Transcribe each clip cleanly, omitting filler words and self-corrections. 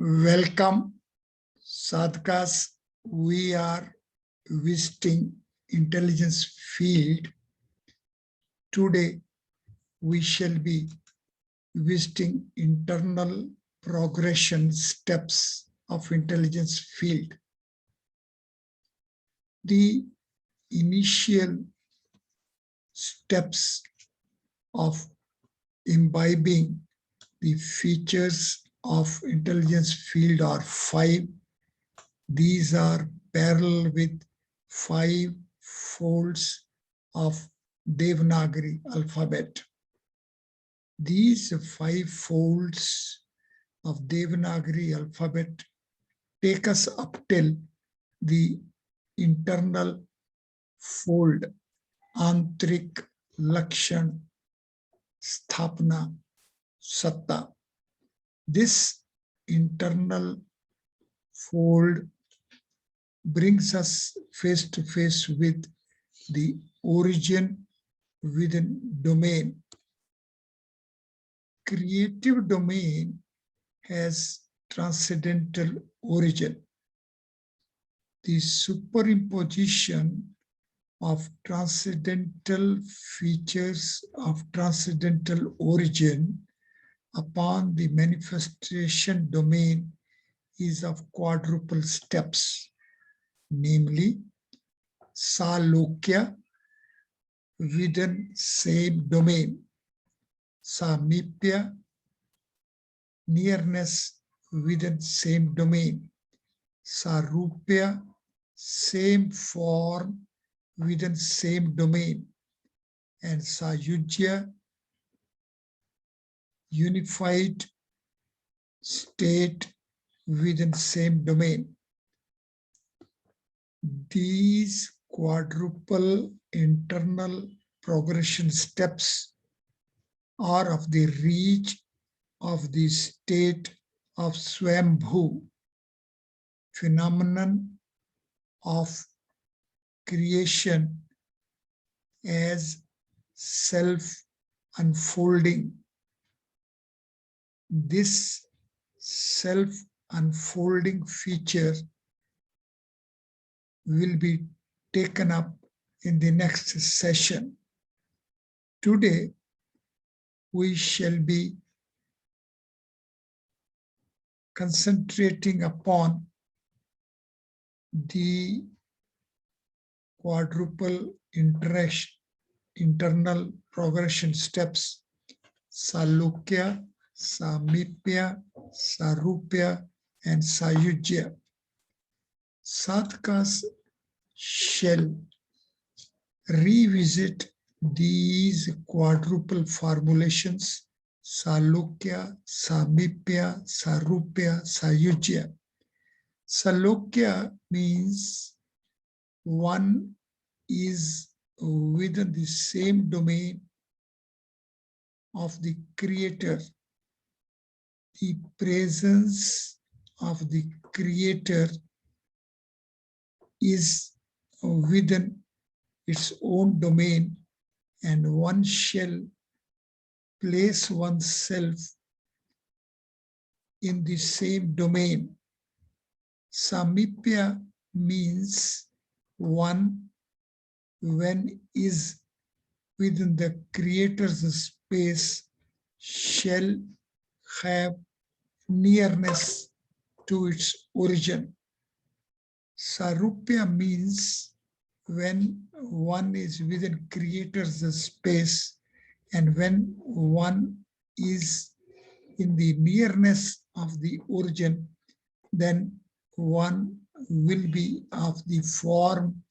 Welcome, sadhakas. We are visiting intelligence field. Today, we shall be visiting internal progression steps of intelligence field. The initial steps of imbibing the features of intelligence field are 5. These are parallel with 5 folds of Devanagari alphabet. These 5 folds of Devanagari alphabet take us up till the internal fold, Antrik, Lakshan, Sthapna, Satta. This internal fold brings us face to face with the origin within domain. Creative domain has transcendental origin. The superimposition of transcendental features of transcendental origin upon the manifestation domain is of quadruple steps, namely Salokya within same domain, Samepya, nearness within same domain, Sarupya, same form within same domain, and Sayujya, unified state within same domain. These quadruple internal progression steps are of the reach of the state of Swambhu, phenomenon of creation as self-unfolding. This self-unfolding feature will be taken up in the next session. Today, we shall be concentrating upon the quadruple internal progression steps, Salokya, Samepya, Sarupya, and Sayujya. Sadhakas shall revisit these quadruple formulations, Salokya, Samepya, Sarupya, Sayujya. Salokya means one is within the same domain of the creator. The presence of the creator is within its own domain, and one shall place oneself in the same domain. Samepya means one when is within the creator's space shall have nearness to its origin. Sarupya means when one is within creator's space and when one is in the nearness of the origin, then one will be of the form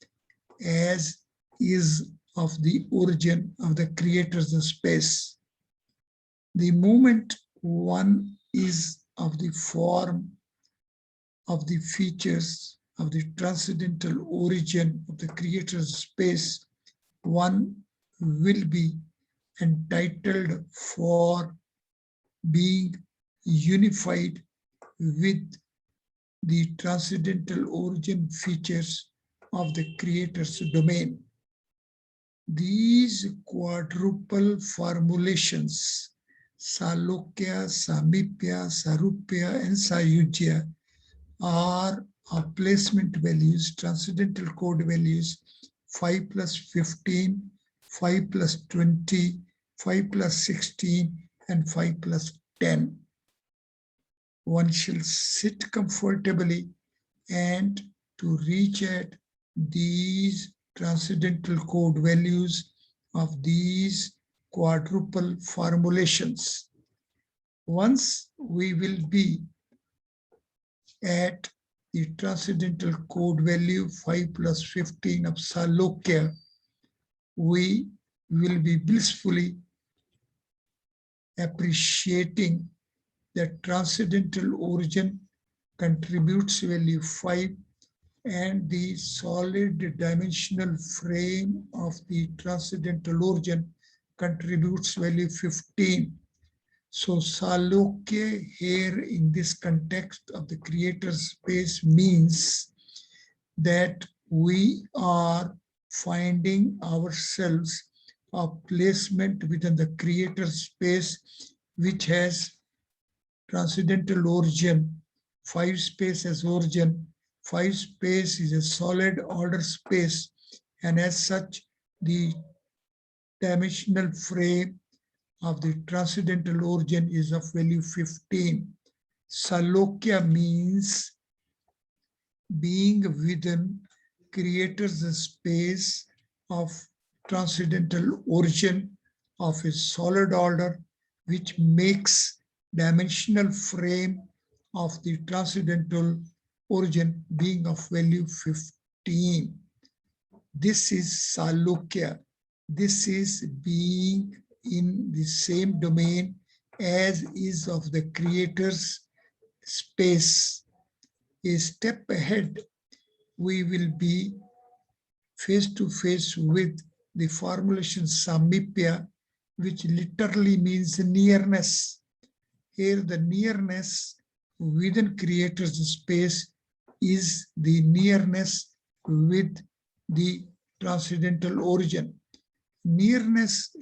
as is of the origin of the creator's space. The moment one is of the form of the features of the transcendental origin of the creator's space, one will be entitled for being unified with the transcendental origin features of the creator's domain. These quadruple formulations Salokya, Samepya, Sarupya, and Sayujya are our placement values, transcendental code values, 5 plus 15, 5 plus 20, 5 plus 16, and 5 plus 10. One shall sit comfortably and to reach at these transcendental code values of these quadruple formulations. Once we will be at the transcendental code value 5 plus 15 of Salokya, we will be blissfully appreciating that transcendental origin contributes value 5 and the solid dimensional frame of the transcendental origin contributes value 15. So Salokya here in this context of the creator space means that we are finding ourselves a placement within the creator space which has transcendental origin, 5 space as origin, 5 space is a solid order space, and as such the dimensional frame of the transcendental origin is of value 15. Salokya means being within creator's space of transcendental origin of a solid order, which makes dimensional frame of the transcendental origin being of value 15. This is Salokya. This is being in the same domain as is of the creator's space. A step ahead, we will be face to face with the formulation Samepya, which literally means nearness. Here the nearness within creator's space is the nearness with the transcendental origin. Nearness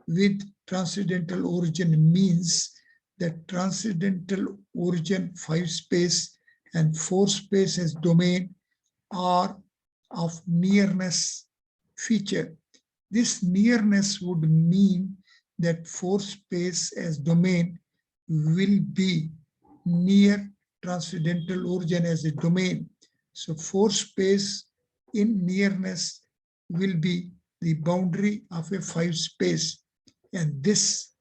with transcendental origin means that transcendental origin 5 space and 4 space as domain are of nearness feature. This nearness would mean that 4 space as domain will be near transcendental origin as a domain. So 4 space in nearness will be the boundary of a 5 space, and this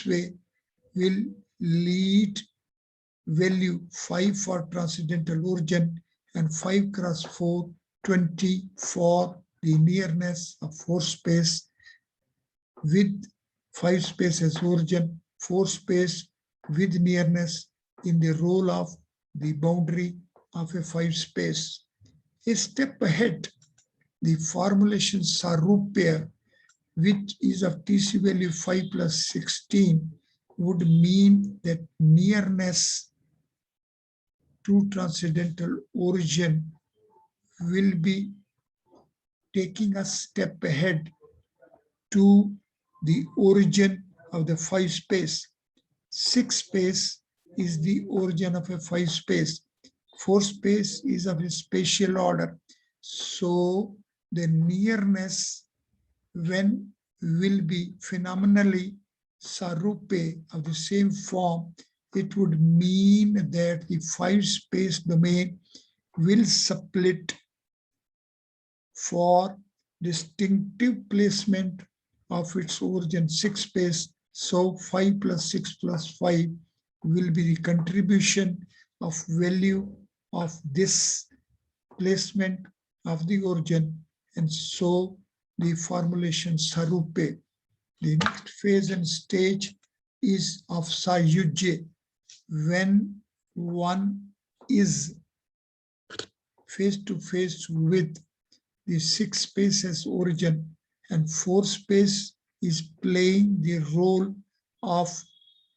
way will lead value 5 for transcendental origin and 5 cross 4, 20 for the nearness of 4 space with 5 space as origin, 4 space with nearness in the role of the boundary of a 5 space. A step ahead, the formulation Sarupya, which is of TC value 5 plus 16, would mean that nearness to transcendental origin will be taking a step ahead to the origin of the 5 space. 6 space is the origin of a 5 space. 4 space is of a spatial order. So the nearness when will be phenomenally Sarupya of the same form. It would mean that the 5 space domain will split for distinctive placement of its origin 6 space. So 5 plus 6 plus 5 will be the contribution of value of this placement of the origin, and so the formulation Sarupya. The next phase and stage is of Sayujya, when one is face to face with the 6 spaces origin and 4 space is playing the role of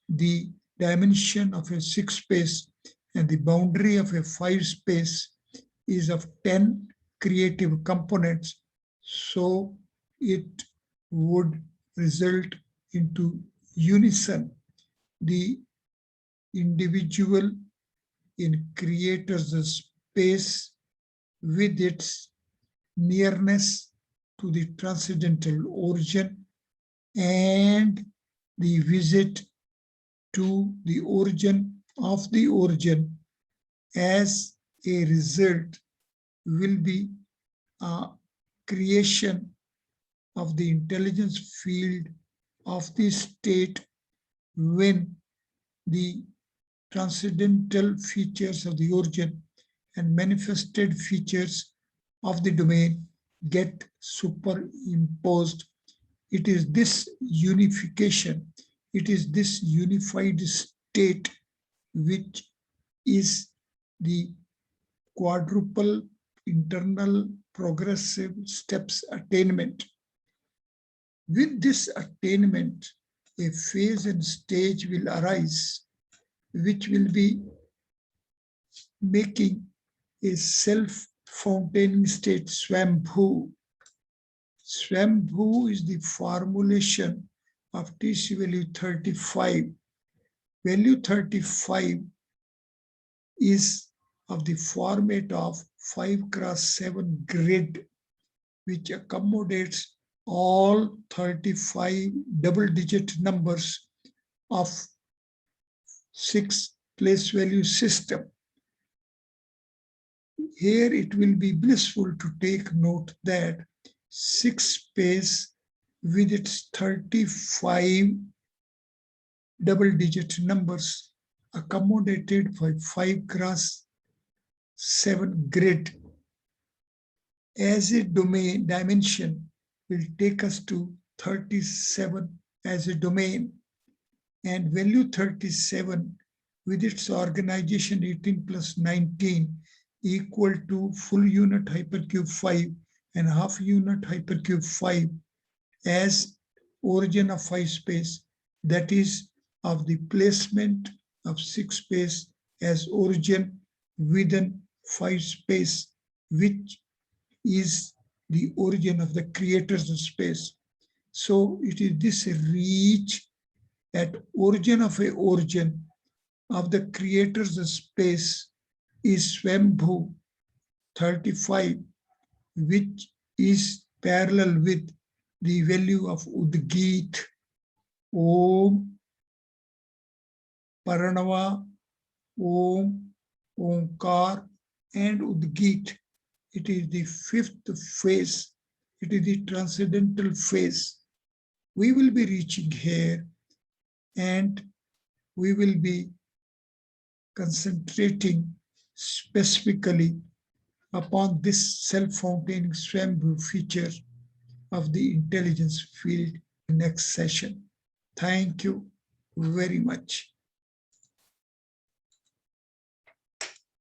the dimension of a 6 space, and the boundary of a 5 space is of 10 creative components. So it would result into unison, the individual in creator's space with its nearness to the transcendental origin and the visit to the origin of the origin as a result will be a creation of the intelligence field of the state when the transcendental features of the origin and manifested features of the domain get superimposed. It is this unification, it is this unified state which is the quadruple internal progressive steps attainment. With this attainment, a phase and stage will arise, which will be making a self-fontaining state, Swambhu. Swambhu is the formulation of TC value 35. Value 35 is of the format of 5x7 grid, which accommodates all 35 double-digit numbers of 6 place value system. Here it will be blissful to take note that 6 space with its 35 double-digit numbers accommodated by 5x7 grid as a domain dimension will take us to 37 as a domain, and value 37 with its organization 18 plus 19 equal to full unit hypercube 5 and half unit hypercube 5 as origin of 5 space, that is of the placement of 6 space as origin within 5 space, which is the origin of the creator's space. So it is this reach at origin of a origin of the creator's space is Swambhu 35, which is parallel with the value of Udgit, Om, Paranava, Om, Omkar, and Udgit. It is the 5th phase. It is the transcendental phase. We will be reaching here and we will be concentrating specifically upon this self-fontaining Swambhu feature of the intelligence field in next session. Thank you very much.